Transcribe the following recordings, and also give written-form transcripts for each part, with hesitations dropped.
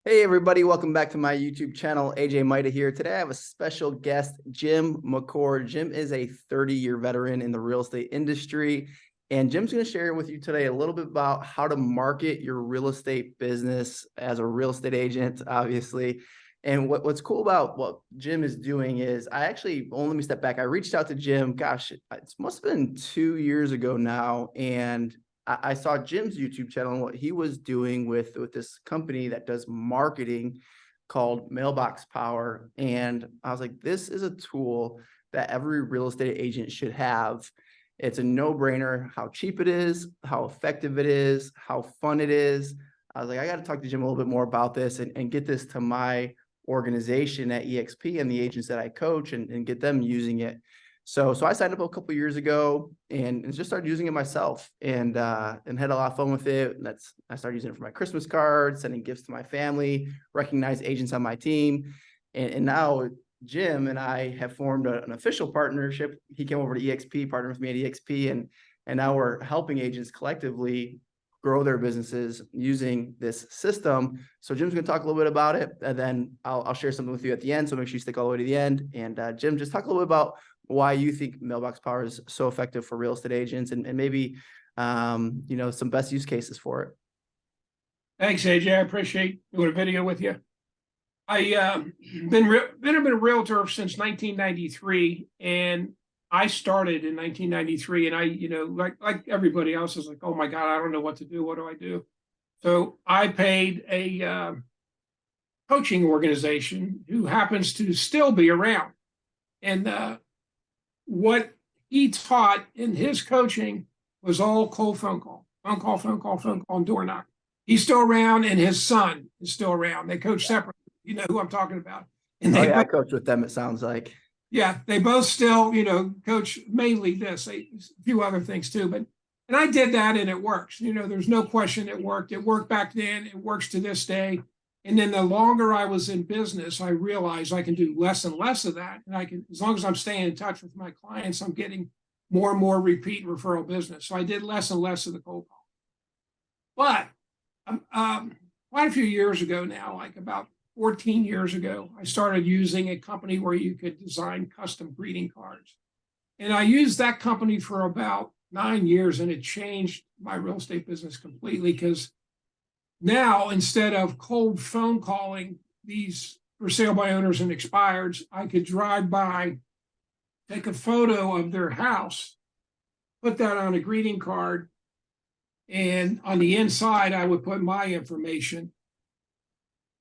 Hey everybody, welcome back to my YouTube channel. AJ Mida here. Today I have a special guest, Jim McCord. Jim is a 30-year veteran in the real estate industry, and Jim's going to share with you today a little bit about how to market your real estate business as a real estate agent, obviously. And what's cool about what Jim is doing is let me step back. I reached out to Jim, gosh, it must have been 2 years ago now, and I saw Jim's YouTube channel and what he was doing with this company that does marketing called Mailbox Power. And I was like, this is a tool that every real estate agent should have. It's a no-brainer how cheap it is, how effective it is, how fun it is. I was like, I got to talk to Jim a little bit more about this and get this to my organization at EXP and the agents that I coach and get them using it. So I signed up a couple of years ago and just started using it myself and had a lot of fun with it. I started using it for my Christmas cards, sending gifts to my family, recognize agents on my team. And now Jim and I have formed an official partnership. He came over to EXP, partnered with me at EXP, and now we're helping agents collectively grow their businesses using this system. So Jim's going to talk a little bit about it, and then I'll share something with you at the end. So make sure you stick all the way to the end. And Jim, just talk a little bit about why you think Mailbox Power is so effective for real estate agents and maybe, some best use cases for it. Thanks, AJ. I appreciate doing a video with you. I been a realtor since 1993, and I started in 1993. And I, like everybody else, is like, oh my God, I don't know what to do. What do I do? So I paid a coaching organization who happens to still be around, and what he taught in his coaching was all cold phone call, and door knock. He's still around, and his son is still around. They coach separately. You know who I'm talking about. And they I coach with them, it sounds like. Yeah, they both still, coach mainly this, a few other things too. And I did that, and it works. There's no question it worked. It worked back then. It works to this day. And then the longer I was in business, I realized I can do less and less of that. And I can, as long as I'm staying in touch with my clients, I'm getting more and more repeat and referral business. So I did less and less of the cold call. But quite a few years ago now, like about 14 years ago, I started using a company where you could design custom greeting cards. And I used that company for about 9 years, and it changed my real estate business completely, because now, instead of cold phone calling these for sale by owners and expireds, I could drive by, take a photo of their house, put that on a greeting card, and on the inside, I would put my information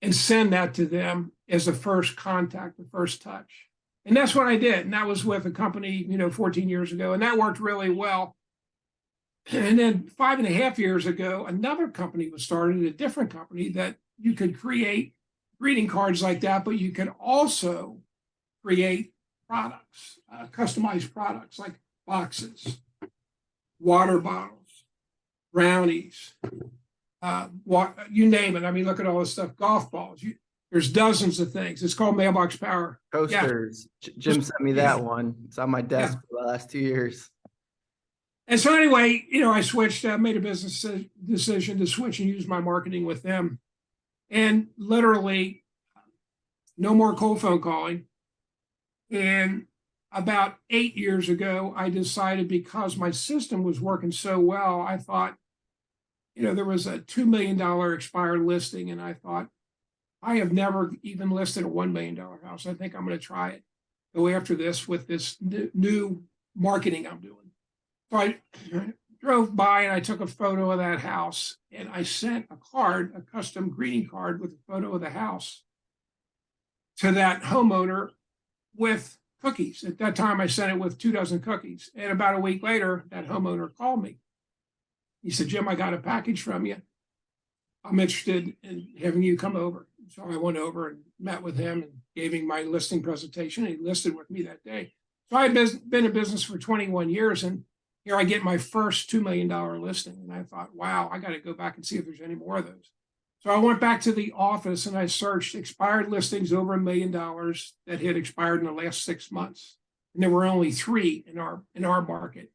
and send that to them as a first contact, the first touch. And that's what I did. And that was with a company, 14 years ago, and that worked really well. And then 5.5 years ago, another company was started, a different company, that you could create greeting cards like that, but you could also create products, customized products like boxes, water bottles, brownies, you name it. I mean, look at all this stuff, golf balls. There's dozens of things. It's called Mailbox Power. Coasters. Yeah. Jim sent me that one. It's on my desk for the last 2 years. And so anyway, I switched, made a business decision to switch and use my marketing with them. And literally no more cold phone calling. And about 8 years ago, I decided, because my system was working so well, I thought, there was a $2 million expired listing. And I thought, I have never even listed a $1 million house. I think I'm going to try it, go after this with this new marketing I'm doing. So I drove by and I took a photo of that house, and I sent a custom greeting card with a photo of the house to that homeowner with cookies. At that time, I sent it with 2 dozen cookies. And about a week later, that homeowner called me. He said, Jim, I got a package from you. I'm interested in having you come over. So I went over and met with him and gave him my listing presentation. And he listed with me that day. So I've been in business for 21 years, and here I get my first $2 million listing. And I thought, wow, I got to go back and see if there's any more of those. So I went back to the office and I searched expired listings over $1 million that had expired in the last 6 months. And there were only 3 in our market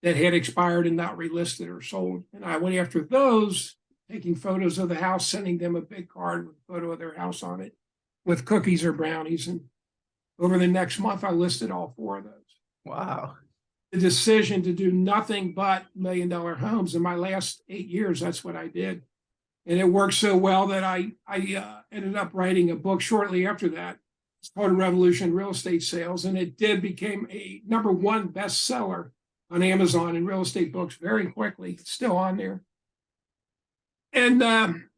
that had expired and not relisted or sold. And I went after those taking photos of the house, sending them a big card with a photo of their house on it with cookies or brownies. And over the next month, I listed all 4 of those. Wow. The decision to do nothing but $1 million homes in my last 8 years, that's what I did. And it worked so well that I ended up writing a book shortly after that. It's called A Revolution in Real Estate Sales. And it became a #1 bestseller on Amazon and real estate books very quickly. It's still on there. And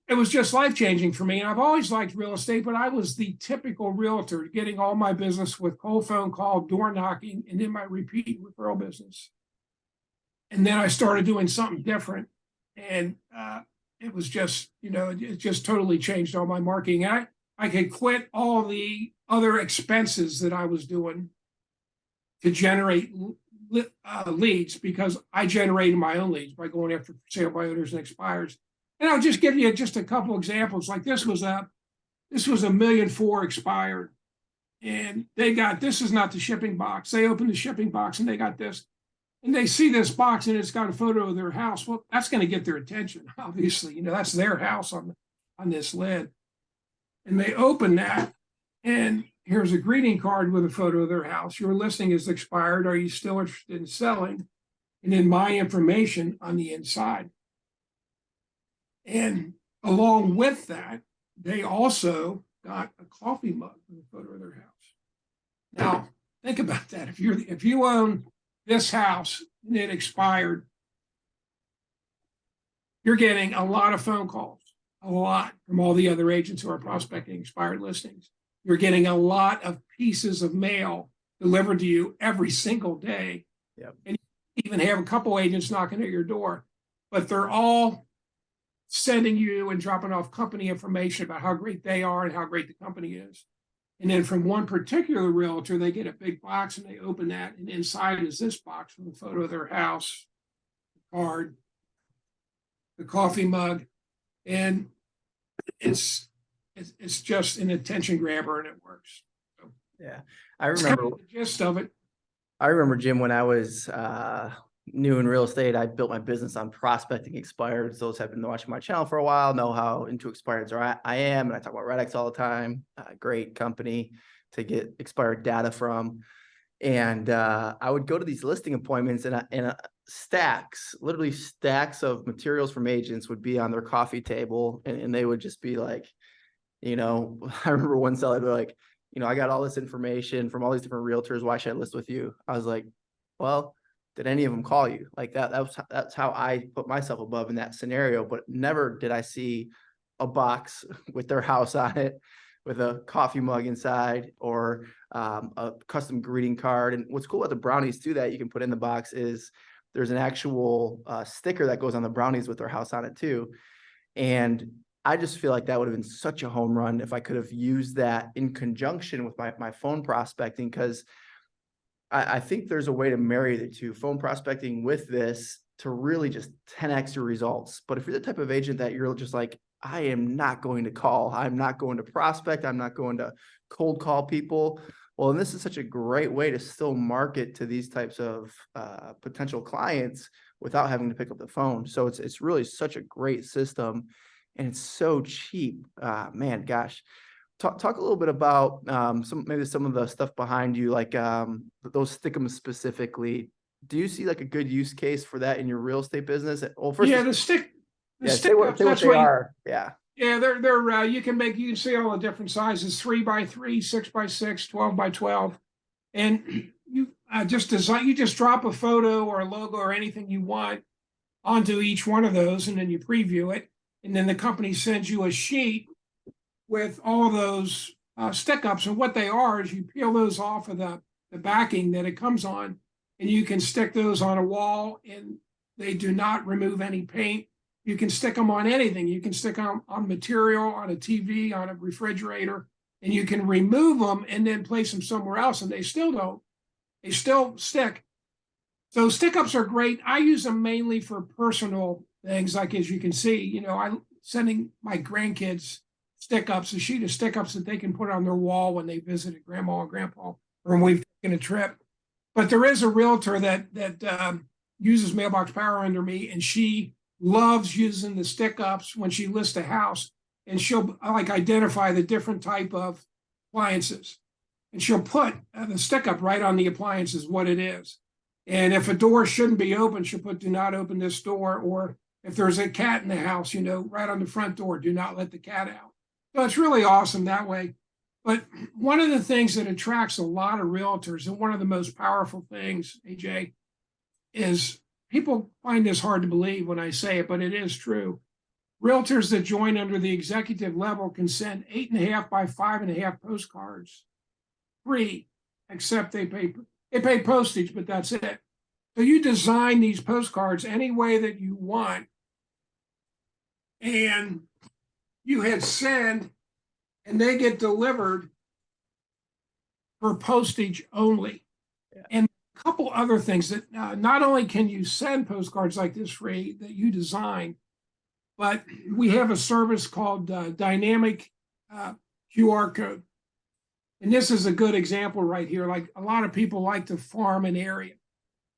it was just life-changing for me. And I've always liked real estate, but I was the typical realtor, getting all my business with cold phone call, door knocking, and then my repeat referral business. And then I started doing something different. And it was just, it just totally changed all my marketing. I could quit all the other expenses that I was doing to generate leads, because I generated my own leads by going after sale by owners and expires. And I'll just give you just a couple examples. Like this was a $1.4 million expired, and they got, this is not the shipping box. They opened the shipping box and they got this, and they see this box and it's got a photo of their house. Well, that's going to get their attention. Obviously, that's their house on this lid. And they open that, and here's a greeting card with a photo of their house. Your listing is expired. Are you still interested in selling? And then my information on the inside. And along with that, they also got a coffee mug with a photo of their house. Now, think about that. If you own this house and it expired, you're getting a lot of phone calls, a lot, from all the other agents who are prospecting expired listings. You're getting a lot of pieces of mail delivered to you every single day. Yep. And you even have a couple agents knocking at your door, but they're all sending you and dropping off company information about how great they are and how great the company is. And then from one particular realtor, they get a big box and they open that, and inside is this box with a photo of their house, the card, the coffee mug, and it's just an attention grabber, and it works. So Yeah, I remember kind of the gist of it. I remember, Jim, when I was new in real estate, I built my business on prospecting expireds. Those have been watching my channel for a while, know how into expireds I am. And I talk about Red X all the time. Great company to get expired data from. And I would go to these listing appointments, and stacks, literally stacks of materials from agents would be on their coffee table. And they would just be like, I remember one seller, they're like, I got all this information from all these different realtors. Why should I list with you? I was like, well, did any of them call you? Like that's how I put myself above in that scenario. But never did I see a box with their house on it, with a coffee mug inside, or a custom greeting card. And what's cool about the brownies too, that you can put in the box, is there's an actual sticker that goes on the brownies with their house on it too. And I just feel like that would have been such a home run if I could have used that in conjunction with my phone prospecting, because I think there's a way to marry the two, phone prospecting with this, to really just 10x your results. But if you're the type of agent that you're just like, I am not going to call, I'm not going to prospect, I'm not going to cold call people, well, and this is such a great way to still market to these types of potential clients without having to pick up the phone. So it's really such a great system, and it's so cheap. Man, gosh. Talk a little bit about some of the stuff behind you, like those stickums specifically. Do you see like a good use case for that in your real estate business? Well, first, Yeah, the stick say what they are. Yeah, they're you can see all the different sizes: 3x3, 6x6, 12x12, and you just drop a photo or a logo or anything you want onto each one of those, and then you preview it, and then the company sends you a sheet with all those stick-ups. And what they are is you peel those off of the backing that it comes on, and you can stick those on a wall, and they do not remove any paint. You can stick them on anything. You can stick them on material, on a TV, on a refrigerator, and you can remove them and then place them somewhere else, and they still don't. They still stick. So stick-ups are great. I use them mainly for personal things, like as you can see, I'm sending my grandkids stick-ups, a sheet of stick-ups that they can put on their wall when they visited grandma and grandpa, or when we've taken a trip. But there is a realtor that uses Mailbox Power under me, and she loves using the stick ups when she lists a house, and she'll like identify the different type of appliances. And she'll put the stick up right on the appliances, what it is. And if a door shouldn't be open, she'll put do not open this door. Or if there's a cat in the house, right on the front door, do not let the cat out. So it's really awesome that way. But one of the things that attracts a lot of realtors, and one of the most powerful things, AJ, is people find this hard to believe when I say it, but it is true. Realtors that join under the executive level can send 8.5 by 5.5 postcards free, except they pay postage, but that's it. So you design these postcards any way that you want, and you hit send, and they get delivered for postage only. Yeah. And a couple other things that not only can you send postcards like this free that you design, but we have a service called dynamic QR code. And this is a good example right here. Like a lot of people like to farm an area,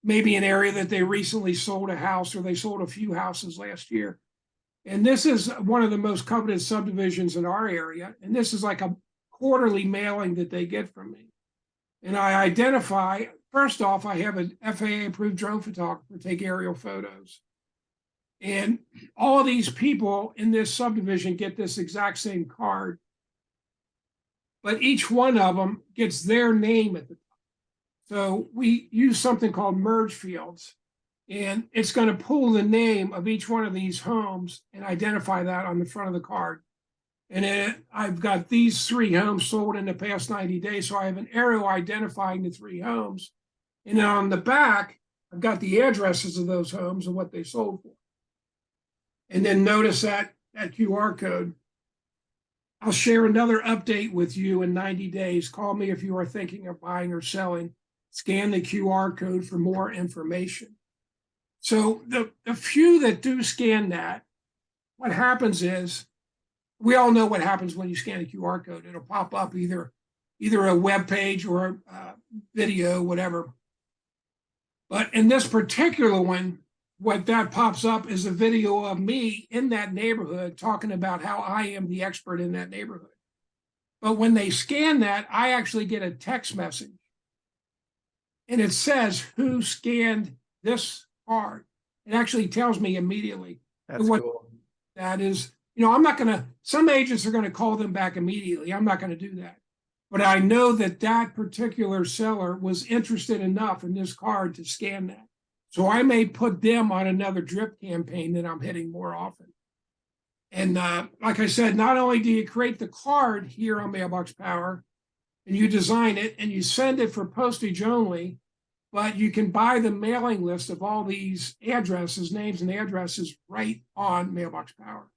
maybe an area that they recently sold a house or they sold a few houses last year. And this is one of the most coveted subdivisions in our area. And this is like a quarterly mailing that they get from me. And I identify, first off, I have an FAA approved drone photographer take aerial photos. And all of these people in this subdivision get this exact same card. But each one of them gets their name at the top. So we use something called merge fields, and it's going to pull the name of each one of these homes and identify that on the front of the card. And I've got these 3 homes sold in the past 90 days. So I have an arrow identifying the 3 homes. And then on the back, I've got the addresses of those homes and what they sold for. And then notice that QR code. I'll share another update with you in 90 days. Call me if you are thinking of buying or selling. Scan the QR code for more information. So the few that do scan that, what happens is, we all know what happens when you scan a QR code. It'll pop up either a web page or a video, whatever. But in this particular one, what that pops up is a video of me in that neighborhood talking about how I am the expert in that neighborhood. But when they scan that, I actually get a text message. And it says who scanned this card. It actually tells me immediately. That's cool. That is, I'm not going to, some agents are going to call them back immediately. I'm not going to do that. But I know that that particular seller was interested enough in this card to scan that. So I may put them on another drip campaign that I'm hitting more often. And like I said, not only do you create the card here on Mailbox Power, and you design it and you send it for postage only, but you can buy the mailing list of all these addresses, names and addresses right on Mailbox Power.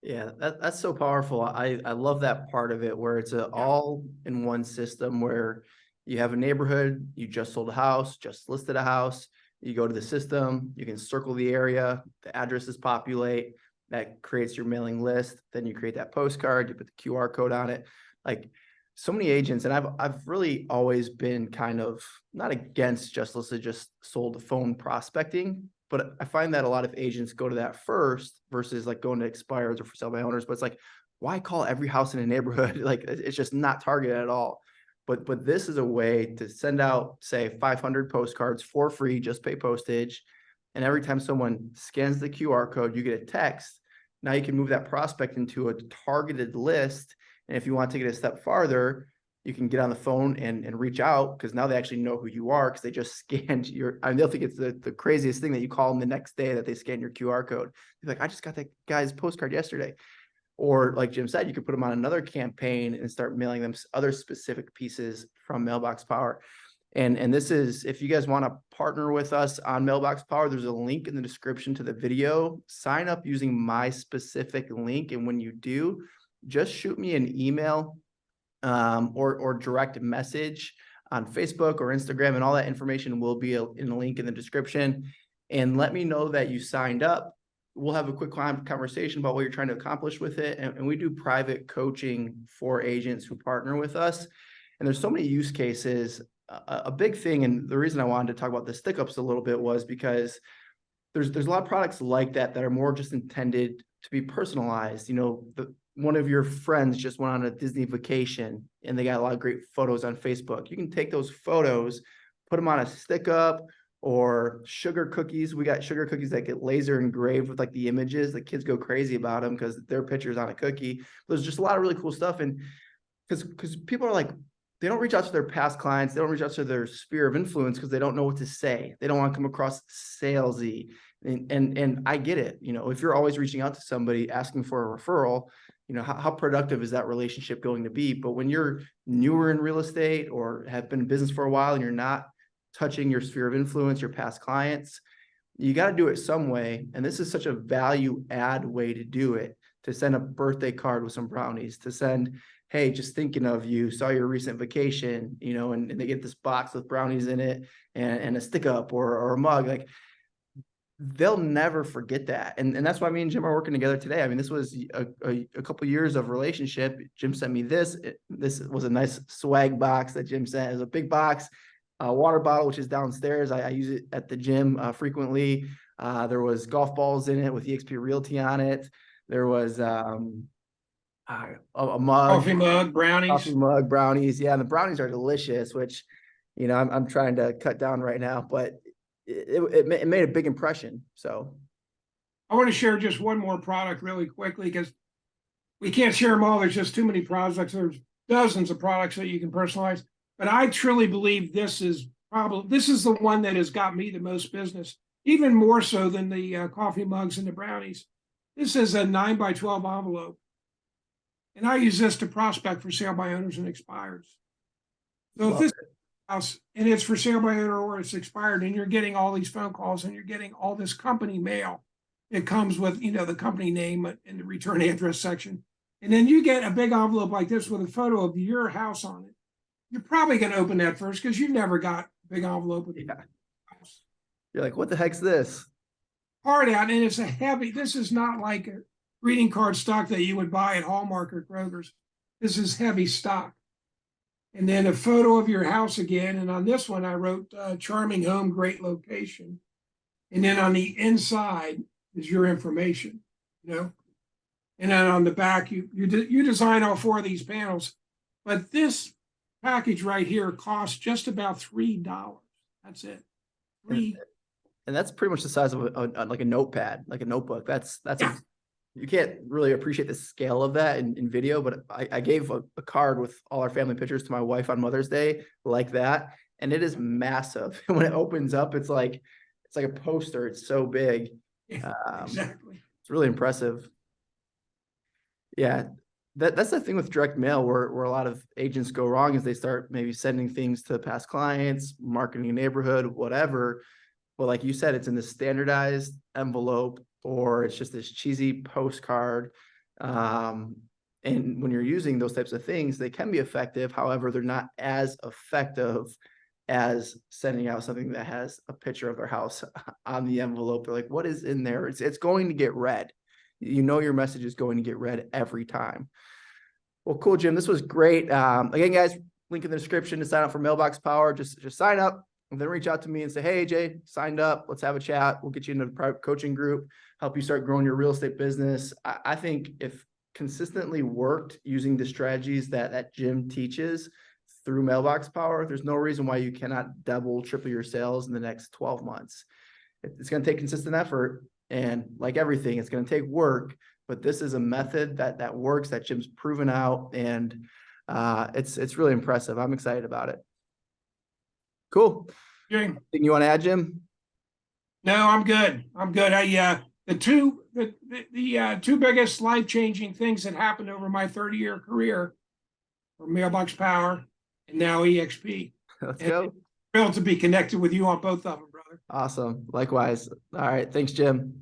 Yeah, that's so powerful. I love that part of it where it's an all-in-one system where you have a neighborhood, you just sold a house, just listed a house, you go to the system, you can circle the area, the addresses populate, that creates your mailing list. Then you create that postcard, you put the QR code on it. Like so many agents, and I've really always been kind of not against just sold the phone prospecting, but I find that a lot of agents go to that first versus like going to expireds or for sale by owners. But it's like, why call every house in a neighborhood? Like it's just not targeted at all. But this is a way to send out, say, 500 postcards for free, just pay postage. And every time someone scans the QR code, you get a text. Now you can move that prospect into a targeted list. And if you want to take it a step farther, you can get on the phone and reach out because now they actually know who you are because they just scanned they'll think it's the craziest thing that you call them the next day that they scan your QR code. They're like, I just got that guy's postcard yesterday. Or like Jim said, you could put them on another campaign and start mailing them other specific pieces from Mailbox Power. And this is, if you guys want to partner with us on Mailbox Power, there's a link in the description to the video. Sign up using my specific link. And when you do, just shoot me an email or direct message on Facebook or Instagram, and all that information will be in a link in the description. And let me know that you signed up. We'll have a quick conversation about what you're trying to accomplish with it. And we do private coaching for agents who partner with us. And there's so many use cases. A big thing, and the reason I wanted to talk about the stick-ups a little bit was because there's a lot of products like that that are more just intended to be personalized. You know, one of your friends just went on a Disney vacation and they got a lot of great photos on Facebook. You can take those photos, put them on a stick up, or sugar cookies. We got sugar cookies that get laser engraved with like the images. The kids go crazy about them because their picture's on a cookie. There's just a lot of really cool stuff. And because people are like, they don't reach out to their past clients. They don't reach out to their sphere of influence because they don't know what to say. They don't want to come across salesy. And I get it. You know, if you're always reaching out to somebody asking for a referral, you know, how productive is that relationship going to be? But when you're newer in real estate or have been in business for a while and you're not touching your sphere of influence, your past clients, you got to do it some way. And this is such a value add way to do it, to send a birthday card with some brownies, to send, hey, just thinking of you, saw your recent vacation, you know, and they get this box with brownies in it and a stick up or a mug. Like, they'll never forget that. And that's why me and Jim are working together today. I mean, this was a couple of years of relationship. Jim sent me this. This was a nice swag box that Jim sent. It was a big box, a water bottle, which is downstairs. I use it at the gym frequently. There was golf balls in it with EXP Realty on it. There was a mug, Coffee mug, brownies. Yeah, and the brownies are delicious, which, you know, I'm trying to cut down right now, but it made a big impression. So I want to share just one more product really quickly because we can't share them all. There's just too many products. There's dozens of products that you can personalize. But I truly believe this is the one that has got me the most business, even more so than the coffee mugs and the brownies. This is a 9x12 envelope. And I use this to prospect for sale by owners and expireds. So if this house and it's for sale by owner or it's expired and you're getting all these phone calls and you're getting all this company mail, it comes with, you know, the company name in the return address section. And then you get a big envelope like this with a photo of your house on it. You're probably going to open that first because you've never got a big envelope with your house. You're like, what the heck's this? Hard out, and it's a heavy. This is not like a greeting card stock that you would buy at Hallmark or Kroger's. This is heavy stock. And then a photo of your house again. And on this one, I wrote charming home, great location. And then on the inside is your information, you know. And then on the back, you design all four of these panels. But this package right here costs just about $3. That's it. And that's pretty much the size of like a notepad, like a notebook. That's yeah. You can't really appreciate the scale of that in video, but I gave a card with all our family pictures to my wife on Mother's Day like that. And it is massive. When it opens up, it's like a poster. It's so big. Yeah, exactly. It's really impressive. Yeah. That's the thing with direct mail where a lot of agents go wrong is they start maybe sending things to past clients, marketing a neighborhood, whatever. But like you said, it's in the standardized envelope or it's just this cheesy postcard. And when you're using those types of things, they can be effective. However, they're not as effective as sending out something that has a picture of their house on the envelope. They're like, what is in there? It's going to get read. You know, your message is going to get read every time. Well, cool, Jim. This was great. Again, guys, link in the description to sign up for Mailbox Power. Just sign up and then reach out to me and say, hey, AJ, signed up. Let's have a chat. We'll get you into the private coaching group, help you start growing your real estate business. I think if consistently worked using the strategies that Jim teaches through Mailbox Power, there's no reason why you cannot double, triple your sales in the next 12 months. It's going to take consistent effort. And like everything, it's going to take work, but this is a method that works, that Jim's proven out. And it's really impressive. I'm excited about it. Cool. Anything you want to add, Jim? No, I'm good. The two biggest life-changing things that happened over my 30-year career were Mailbox Power and now EXP. Let's go. Thrilled to be connected with you on both of them, brother. Awesome. Likewise. All right. Thanks, Jim.